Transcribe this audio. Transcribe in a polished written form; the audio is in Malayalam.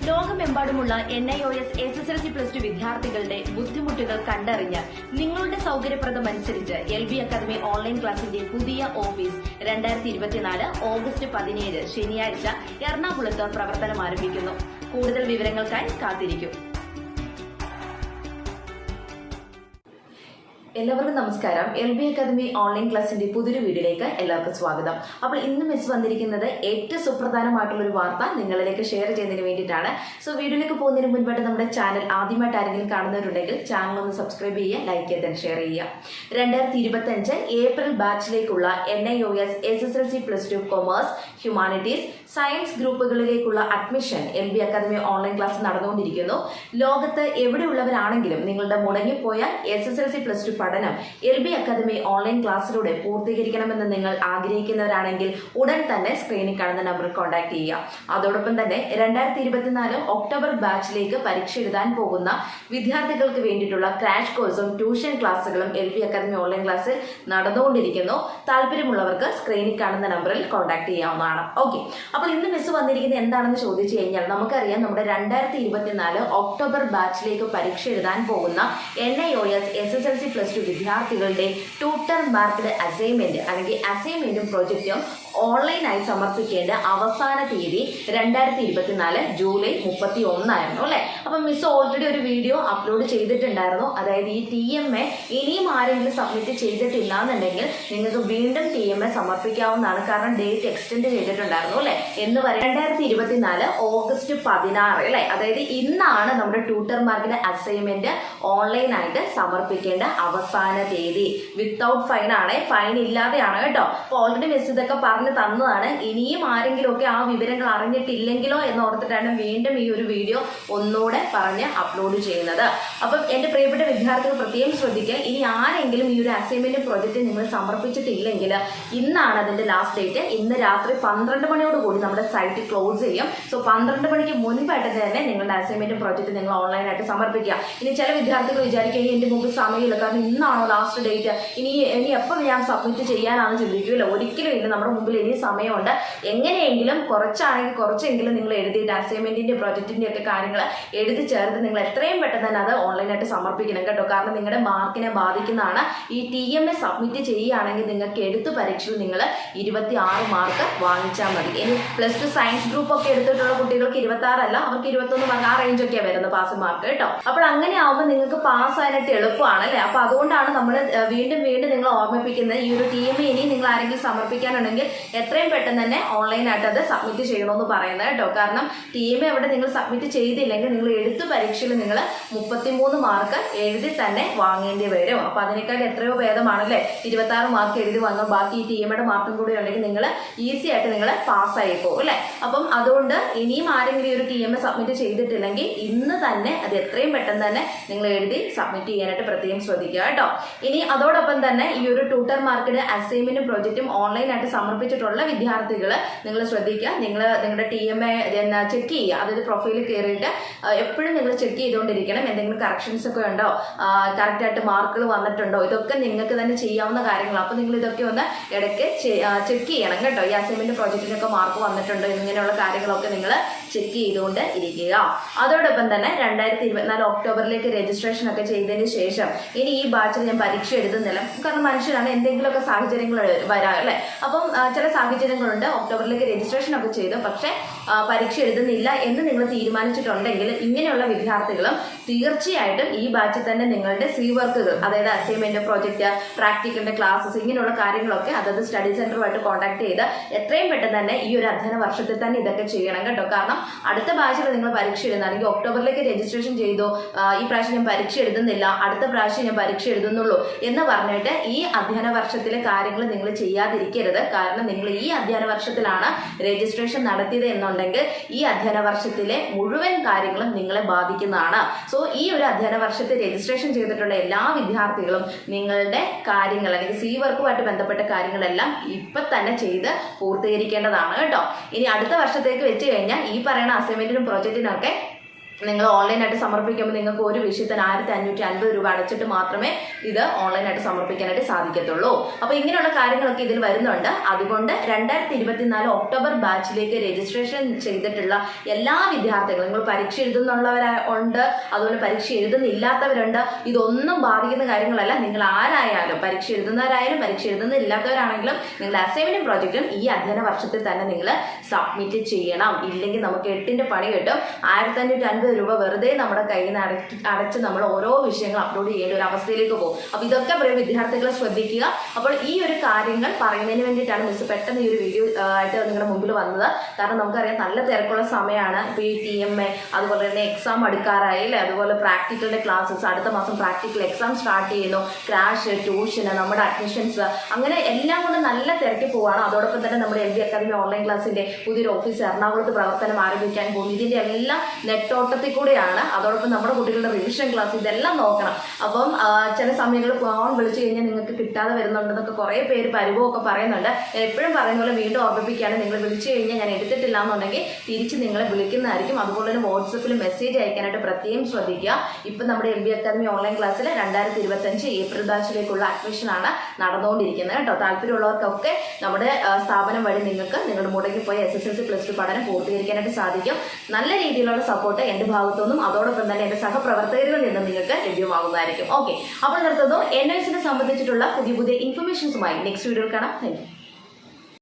ലോകമെമ്പാടുമുള്ള NIOS SSLC+2 വിദ്യാർത്ഥികളുടെ ബുദ്ധിമുട്ടുകൾ കണ്ടറിഞ്ഞ് നിങ്ങളുടെ സൗകര്യപ്രദമനുസരിച്ച് LB അക്കാദമി ഓൺലൈൻ ക്ലാസിന്റെ പുതിയ ഓഫീസ് 2024 ഓഗസ്റ്റ് 17 ശനിയാഴ്ച എറണാകുളത്ത് പ്രവർത്തനം ആരംഭിക്കുന്നു. കൂടുതൽ വിവരങ്ങൾക്കായി കാത്തിരിക്കും. എല്ലാവർക്കും നമസ്കാരം. LB അക്കാദമി ഓൺലൈൻ ക്ലാസിന്റെ പുതിയൊരു വീഡിയോയിലേക്ക് എല്ലാവർക്കും സ്വാഗതം. അപ്പോൾ ഇന്ന് മിസ് വന്നിരിക്കുന്നത് ഏറ്റവും സുപ്രധാനമായിട്ടുള്ള ഒരു വാർത്ത നിങ്ങളിലേക്ക് ഷെയർ ചെയ്യുന്നതിന് വേണ്ടിയിട്ടാണ്. സോ വീഡിയോയിലേക്ക് പോകുന്നതിന് മുൻപായിട്ട് നമ്മുടെ ചാനൽ ആദ്യമായിട്ട് ആരെങ്കിലും കാണുന്നവരുണ്ടെങ്കിൽ ചാനൽ ഒന്ന് സബ്സ്ക്രൈബ് ചെയ്യുക, ലൈക്ക് ചെയ്ത് ഷെയർ ചെയ്യുക. 2025 ഏപ്രിൽ ബാച്ചിലേക്കുള്ള NIOS SSLC+2 commerce, humanities, science ഗ്രൂപ്പുകളിലേക്കുള്ള admission LB academy online class നടന്നുകൊണ്ടിരിക്കുന്നു. ലോകത്ത് എവിടെയുള്ളവരാണെങ്കിലും നിങ്ങളുടെ മുടങ്ങിപ്പോയ SSLC+2 പഠനം LB അക്കാദമി ഓൺലൈൻ ക്ലാസ്സിലൂടെ പൂർത്തീകരിക്കണമെന്ന് നിങ്ങൾ ആഗ്രഹിക്കുന്നവരാണെങ്കിൽ ഉടൻ തന്നെ സ്ക്രീനിൽ കാണുന്ന നമ്പറിൽ കോൺടാക്ട് ചെയ്യുക. അതോടൊപ്പം തന്നെ 2024 ഒക്ടോബർ ബാച്ചിലേക്ക് പരീക്ഷ എഴുതാൻ പോകുന്ന വിദ്യാർത്ഥികൾക്ക് വേണ്ടിയിട്ടുള്ള ക്രാഷ് കോഴ്സും ട്യൂഷൻ ക്ലാസ്സുകളും LB അക്കാദമി ഓൺലൈൻ ക്ലാസ്സിൽ നടന്നുകൊണ്ടിരിക്കുന്നു. താല്പര്യമുള്ളവർക്ക് സ്ക്രീനിൽ കാണുന്ന നമ്പറിൽ കോൺടാക്ട് ചെയ്യാവുന്നതാണ്. ഓക്കെ, അപ്പോൾ ഇന്ന് മിസ് വന്നിരിക്കുന്നത് എന്താണെന്ന് ചോദിച്ചു കഴിഞ്ഞാൽ നമുക്കറിയാം, നമ്മുടെ 2024 ഒക്ടോബർ ബാച്ചിലേക്ക് പരീക്ഷ എഴുതാൻ പോകുന്ന NIOS SSLC+2 വിദ്യാർത്ഥികളുടെ ട്യൂട്ടർ മാർക്ക്ഡ് അസൈൻമെന്റ് അല്ലെങ്കിൽ അസൈൻമെന്റും പ്രൊജക്റ്റും ഓൺലൈനായി സമർപ്പിക്കേണ്ട അവസാന തീയതി 2024 ജൂലൈ 31 ആയിരുന്നു അല്ലെ. അപ്പം മിസ് ഓൾറെഡി ഒരു വീഡിയോ അപ്ലോഡ് ചെയ്തിട്ടുണ്ടായിരുന്നു. അതായത് ഈ TMA ഇനിയും ആരെങ്കിലും സബ്മിറ്റ് ചെയ്തിട്ടില്ല എന്നുണ്ടെങ്കിൽ നിങ്ങൾക്ക് വീണ്ടും TMA സമർപ്പിക്കാവുന്നതാണ്. കാരണം ഡേറ്റ് എക്സ്റ്റെൻഡ് ചെയ്തിട്ടുണ്ടായിരുന്നു അല്ലെ. എന്ന് പറയുന്നത് 2024 ഓഗസ്റ്റ് 16 അല്ലെ. അതായത് ഇന്നാണ് നമ്മുടെ ട്യൂട്ടർ മാർക്കിന്റെ അസൈൻമെന്റ് ഓൺലൈനായിട്ട് സമർപ്പിക്കേണ്ട അവസാന തീയതി. വിത്തൗട്ട് ഫൈൻ ആണ്, ഫൈൻ ഇല്ലാതെയാണ് കേട്ടോ. അപ്പോൾ ഓൾറെഡി മിസ് ഇതൊക്കെ പറഞ്ഞു തന്നതാണ്. ഇനിയും ആരെങ്കിലും ഒക്കെ ആ വിവരങ്ങൾ അറിഞ്ഞിട്ടില്ലെങ്കിലോ എന്ന് ഓർത്തിട്ടാണ് വീണ്ടും ഈ ഒരു വീഡിയോ ഒന്നുകൂടെ പറഞ്ഞ് അപ്ലോഡ് ചെയ്യുന്നത്. അപ്പം എന്റെ പ്രിയപ്പെട്ട വിദ്യാർത്ഥികൾ പ്രത്യേകം ശ്രദ്ധിക്കുക. ഇനി ആരെങ്കിലും ഈ ഒരു അസൈൻമെന്റ് പ്രോജക്റ്റ് നിങ്ങൾ സമർപ്പിച്ചിട്ടില്ലെങ്കിൽ ഇന്നാണ് അതിന്റെ ലാസ്റ്റ് ഡേറ്റ്. ഇന്ന് രാത്രി 12 മണിയോടുകൂടി നമ്മുടെ സൈറ്റ് ക്ലോസ് ചെയ്യും. സോ 12 മണിക്ക് മുൻപായിട്ട് തന്നെ നിങ്ങളുടെ അസൈൻമെന്റ് പ്രോജക്റ്റ് നിങ്ങൾ ഓൺലൈനായിട്ട് സമർപ്പിക്കുക. ഇനി ചില വിദ്യാർത്ഥികൾ വിചാരിക്കുക എന്റെ മുമ്പ് സമയമില്ല, കാരണം ഇന്നാണോ ലാസ്റ്റ് ഡേറ്റ്, ഇനി എപ്പോൾ ഞാൻ സബ്മിറ്റ് ചെയ്യാനാണെന്ന് ചിന്തിക്കില്ല. ഒരിക്കലും ഇല്ല, നമ്മുടെ മുമ്പിൽ ഇനി സമയമുണ്ട്. എങ്ങനെയെങ്കിലും കുറച്ചെങ്കിലും നിങ്ങൾ എഴുതിയിട്ട് അസൈൻമെന്റിന്റെ പ്രോജക്റ്റിന്റെ ഒക്കെ കാര്യങ്ങൾ എഴുതി ചേർത്ത് നിങ്ങൾ എത്രയും പെട്ടെന്ന് തന്നെ അത് ഓൺലൈനായിട്ട് സമർപ്പിക്കണം കേട്ടോ. കാരണം നിങ്ങളുടെ മാർക്കിനെ ബാധിക്കുന്നതാണ്. ഈ TMA സബ്മിറ്റ് ചെയ്യുകയാണെങ്കിൽ നിങ്ങൾക്ക് എഴുത്ത് പരീക്ഷയിൽ നിങ്ങൾ 26 മാർക്ക് വാങ്ങിച്ചാൽ മതി. ഇനി +2 സയൻസ് ഗ്രൂപ്പ് ഒക്കെ എടുത്തിട്ടുള്ള കുട്ടികൾക്ക് 26 അല്ല, അവർക്ക് 21 മാർക്ക്, ആ റേഞ്ച് ഒക്കെയാണ് വരുന്നത് പാസ് മാർക്ക് കേട്ടോ. അപ്പോൾ അങ്ങനെ ആവുമ്പോൾ നിങ്ങൾക്ക് പാസ് ആയിട്ട് എളുപ്പമാണ് അല്ലെ. അപ്പൊ അതുകൊണ്ടാണ് നമ്മൾ വീണ്ടും നിങ്ങൾ ഓർമ്മിപ്പിക്കുന്നത്. ഈ ഒരു TMA ഇനി നിങ്ങൾ ആരെങ്കിലും സമർപ്പിക്കാനുണ്ടെങ്കിൽ എത്രയും പെട്ടെന്ന് തന്നെ ഓൺലൈനായിട്ട് അത് സബ്മിറ്റ് ചെയ്യണമെന്ന് പറയുന്നത് കേട്ടോ. കാരണം TMA അവിടെ നിങ്ങൾ സബ്മിറ്റ് ചെയ്തില്ലെങ്കിൽ നിങ്ങൾ എഴുത്ത് പരീക്ഷയിൽ നിങ്ങൾ 33 മാർക്ക് എഴുതി തന്നെ വാങ്ങേണ്ടി വരും. അപ്പൊ അതിനേക്കാൾ എത്രയോ ഭേദമാണല്ലേ 26 മാർക്ക് എഴുതി വന്നു ബാക്കി TMAയുടെ മാർക്കും കൂടി ഉണ്ടെങ്കിൽ നിങ്ങൾ ഈസി ആയിട്ട് നിങ്ങൾ പാസ്സായി പോകും അല്ലെ. അപ്പം അതുകൊണ്ട് ഇനിയും ആരെങ്കിലും ഈ ഒരു TMA സബ്മിറ്റ് ചെയ്തിട്ടില്ലെങ്കിൽ ഇന്ന് തന്നെ അത് എത്രയും പെട്ടെന്ന് തന്നെ നിങ്ങൾ എഴുതി സബ്മിറ്റ് ചെയ്യാനായിട്ട് പ്രത്യേകം ശ്രദ്ധിക്കുക കേട്ടോ. ഇനി അതോടൊപ്പം തന്നെ ഈ ഒരു ട്യൂട്ടർ മാർക്കിന്റെ അസൈൻമെന്റും പ്രോജക്റ്റും ഓൺലൈനായിട്ട് സമർപ്പിച്ചിട്ടുള്ള വിദ്യാർത്ഥികൾ നിങ്ങൾ ശ്രദ്ധിക്കുക. നിങ്ങളുടെ TMA ചെക്ക് ചെയ്യുക. അതായത് പ്രൊഫൈലിൽ കയറിയിട്ട് എപ്പോഴും നിങ്ങൾ ചെക്ക് ചെയ്തുകൊണ്ടിരിക്കണം. എന്തെങ്കിലും കറക്ഷൻസ് ഒക്കെ ഉണ്ടോ, കറക്റ്റായിട്ട് മാർക്കുകൾ വന്നിട്ടുണ്ടോ, ഇതൊക്കെ നിങ്ങൾക്ക് തന്നെ ചെയ്യാവുന്ന കാര്യങ്ങളാണ്. അപ്പോൾ നിങ്ങൾ ഇതൊക്കെ ഒന്ന് ഇടയ്ക്ക് ചെക്ക് ചെയ്യണം കേട്ടോ. ഈ അസൈൻമെന്റ് പ്രോജക്റ്റിനൊക്കെ മാർക്ക് വന്നിട്ടുണ്ടോ, ഇങ്ങനെയുള്ള കാര്യങ്ങളൊക്കെ നിങ്ങൾ ചെക്ക് ചെയ്തുകൊണ്ട് ഇരിക്കുക. അതോടൊപ്പം തന്നെ 2024 ഒക്ടോബറിലേക്ക് രജിസ്ട്രേഷൻ ഒക്കെ ചെയ്തതിന് ശേഷം ഇനി ഈ ബാച്ചിൽ ഞാൻ പരീക്ഷ എഴുതുന്നില്ല. കാരണം മനുഷ്യരാണ്, എന്തെങ്കിലുമൊക്കെ സാഹചര്യങ്ങൾ വരാം അല്ലേ. അപ്പം ചില സാഹചര്യങ്ങളുണ്ട്. ഒക്ടോബറിലേക്ക് രജിസ്ട്രേഷൻ ഒക്കെ ചെയ്തു, പക്ഷെ പരീക്ഷ എഴുതുന്നില്ല എന്ന് നിങ്ങൾ തീരുമാനിച്ചിട്ടുണ്ടെങ്കിൽ ഇങ്ങനെയുള്ള വിദ്യാർത്ഥികളും തീർച്ചയായിട്ടും ഈ ബാച്ചിൽ തന്നെ നിങ്ങളുടെ വർക്കുകൾ, അതായത് അസൈൻമെന്റ്, പ്രോജക്റ്റ്, പ്രാക്ടിക്കലിന്റെ ക്ലാസ്സസ്, ഇങ്ങനെയുള്ള കാര്യങ്ങളൊക്കെ അതായത് സ്റ്റഡി സെന്ററുമായിട്ട് കോൺടാക്ട് ചെയ്ത് എത്രയും പെട്ടെന്ന് തന്നെ ഈ ഒരു അധ്യയന വർഷത്തിൽ തന്നെ ഇതൊക്കെ ചെയ്യണം കേട്ടോ. കാരണം അടുത്ത ബാച്ചിൽ നിങ്ങൾ പരീക്ഷ എഴുതുകയാണെങ്കിൽ ഒക്ടോബറിലേക്ക് രജിസ്ട്രേഷൻ ചെയ്തു, ഈ പ്രാവശ്യം ഞാൻ പരീക്ഷ എഴുതുന്നില്ല, അടുത്ത പ്രാവശ്യം ഞാൻ പരീക്ഷ എഴുതുന്നുള്ളൂ എന്ന് പറഞ്ഞിട്ട് ഈ അധ്യയന വർഷത്തിലെ കാര്യങ്ങൾ നിങ്ങൾ ചെയ്യാതിരിക്കരുത്. കാരണം നിങ്ങൾ ഈ അധ്യയന വർഷത്തിലാണ് രജിസ്ട്രേഷൻ നടത്തിയത് എന്നുണ്ടെങ്കിൽ ഈ അധ്യയന വർഷത്തിലെ മുഴുവൻ കാര്യങ്ങളും നിങ്ങളെ ബാധിക്കുന്നതാണ്. സോ ഈ ഒരു അധ്യയന വർഷത്തിൽ രജിസ്ട്രേഷൻ ചെയ്തിട്ടുള്ള എല്ലാ വിദ്യാർത്ഥികളും നിങ്ങളുടെ കാര്യങ്ങൾ അല്ലെങ്കിൽ വർക്കുമായിട്ട് ബന്ധപ്പെട്ട കാര്യങ്ങളെല്ലാം ഇപ്പൊ തന്നെ ചെയ്ത് പൂർത്തീകരിക്കേണ്ടതാണ് കേട്ടോ. ഇനി അടുത്ത വർഷത്തേക്ക് വെച്ച് കഴിഞ്ഞാൽ ഈ പറയുന്ന അസൈൻമെന്റിനും പ്രോജക്റ്റിനും ഒക്കെ നിങ്ങൾ ഓൺലൈനായിട്ട് സമർപ്പിക്കുമ്പോൾ നിങ്ങൾക്ക് ഒരു വിഷയത്തിന് 1550 രൂപ അടച്ചിട്ട് മാത്രമേ ഇത് ഓൺലൈനായിട്ട് സമർപ്പിക്കാനായിട്ട് സാധിക്കത്തുള്ളൂ. അപ്പോൾ ഇങ്ങനെയുള്ള കാര്യങ്ങളൊക്കെ ഇതിൽ വരുന്നുണ്ട്. അതുകൊണ്ട് 2024 ഒക്ടോബർ ബാച്ചിലേക്ക് രജിസ്ട്രേഷൻ ചെയ്തിട്ടുള്ള എല്ലാ വിദ്യാർത്ഥികളും, നിങ്ങൾ പരീക്ഷ എഴുതുന്നുള്ളവരുണ്ട്, അതുപോലെ പരീക്ഷ എഴുതുന്നില്ലാത്തവരുണ്ട്, ഇതൊന്നും ബാധിക്കുന്ന കാര്യങ്ങളല്ല. നിങ്ങൾ ആരായാലും, പരീക്ഷ എഴുതുന്നവരായാലും പരീക്ഷ എഴുതുന്നില്ലാത്തവരാണെങ്കിലും നിങ്ങൾ അസൈൻമെന്റും പ്രോജക്റ്റും ഈ അധ്യയന വർഷത്തിൽ തന്നെ നിങ്ങൾ സബ്മിറ്റ് ചെയ്യണം. ഇല്ലെങ്കിൽ നമുക്ക് 8ന്റെ പണി കിട്ടും. 1550 രൂപ വെറുതെ നമ്മുടെ കയ്യിൽ നിന്ന് അടച്ച് നമ്മൾ ഓരോ വിഷയങ്ങൾ അപ്ലോഡ് ചെയ്യേണ്ട ഒരു അവസ്ഥയിലേക്ക് പോകും. അപ്പോൾ ഇതൊക്കെ വിദ്യാർത്ഥികളെ ശ്രദ്ധിക്കുക. അപ്പോൾ ഈ ഒരു കാര്യങ്ങൾ പറയുന്നതിന് വേണ്ടിയിട്ടാണ് മിസ് പെട്ടെന്ന് ഈ ഒരു വീഡിയോ ആയിട്ട് നിങ്ങളുടെ മുമ്പിൽ വന്നത്. കാരണം നമുക്കറിയാം നല്ല തിരക്കുള്ള സമയമാണ്. ഇപ്പോൾ ഈ TMA അതുപോലെ തന്നെ എക്സാം അടുക്കാറായില്ലേ, അതുപോലെ പ്രാക്ടിക്കലിന്റെ ക്ലാസ്സസ്, അടുത്ത മാസം പ്രാക്ടിക്കൽ എക്സാം സ്റ്റാർട്ട് ചെയ്യുന്നു, ക്രാഷ്, ട്യൂഷന്, നമ്മുടെ അഡ്മിഷൻസ്, അങ്ങനെ എല്ലാം കൊണ്ട് നല്ല തിരക്കി പോവാണ്. അതോടൊപ്പം തന്നെ നമ്മുടെ LB അക്കാദമി ഓൺലൈൻ ക്ലാസ്സിന്റെ പുതിയൊരു ഓഫീസ് എറണാകുളത്ത് പ്രവർത്തനം ആരംഭിക്കാൻ പോകും. ഇതിന്റെ എല്ലാം നെറ്റോട്ടത്തിൽ കൂടെയാണ്. അതോടൊപ്പം നമ്മുടെ കുട്ടികളുടെ റിവിഷൻ ക്ലാസ്, ഇതെല്ലാം നോക്കണം. അപ്പം ചില സമയങ്ങളിൽ ഫോൺ വിളിച്ചു കഴിഞ്ഞാൽ നിങ്ങൾക്ക് കിട്ടാതെ വരുന്നുണ്ടെന്നൊക്കെ കുറേ പേര് പരിഭവമൊക്കെ പറയുന്നുണ്ട്. ഞാൻ എപ്പോഴും പറയുന്ന പോലെ വീണ്ടും ഓർമ്മിപ്പിക്കുകയാണ്, നിങ്ങൾ വിളിച്ചു കഴിഞ്ഞാൽ ഞാൻ എടുത്തിട്ടില്ല എന്നുണ്ടെങ്കിൽ തിരിച്ച് നിങ്ങളെ വിളിക്കുന്നതായിരിക്കും. അതുപോലെ തന്നെ വാട്സപ്പിൽ മെസ്സേജ് അയക്കാനായിട്ട് പ്രത്യേകം ശ്രദ്ധിക്കുക. ഇപ്പം നമ്മുടെ LB അക്കാദമി ഓൺലൈൻ ക്ലാസ്സിൽ 2025 ഏപ്രിൽ ബാച്ചിലേക്കുള്ള അഡ്മിഷനാണ് നടന്നുകൊണ്ടിരിക്കുന്നത് കേട്ടോ. താല്പര്യമുള്ളവർക്കൊക്കെ നമ്മുടെ സ്ഥാപനം വഴി നിങ്ങൾക്ക് നിങ്ങളുടെ മുടങ്ങി പോയ SSLC +2 പഠനം പൂർത്തീകരിക്കാനായിട്ട് സാധിക്കും. നല്ല രീതിയിലുള്ള സപ്പോർട്ട് എൻ്റെ ഭാഗത്തുനിന്നും അതോടൊപ്പം തന്നെ എൻ്റെ സഹപ്രവർത്തകരിൽ നിന്നും നിങ്ങൾക്ക് ലഭ്യമാകുന്നതായിരിക്കും. ഓക്കെ, അപ്പോൾ നിർത്തുന്നു. NISനെ സംബന്ധിച്ചിട്ടുള്ള പുതിയ ഇൻഫർമേഷൻസുമായി നെക്സ്റ്റ് വീഡിയോയിൽ കാണാം. Thank you.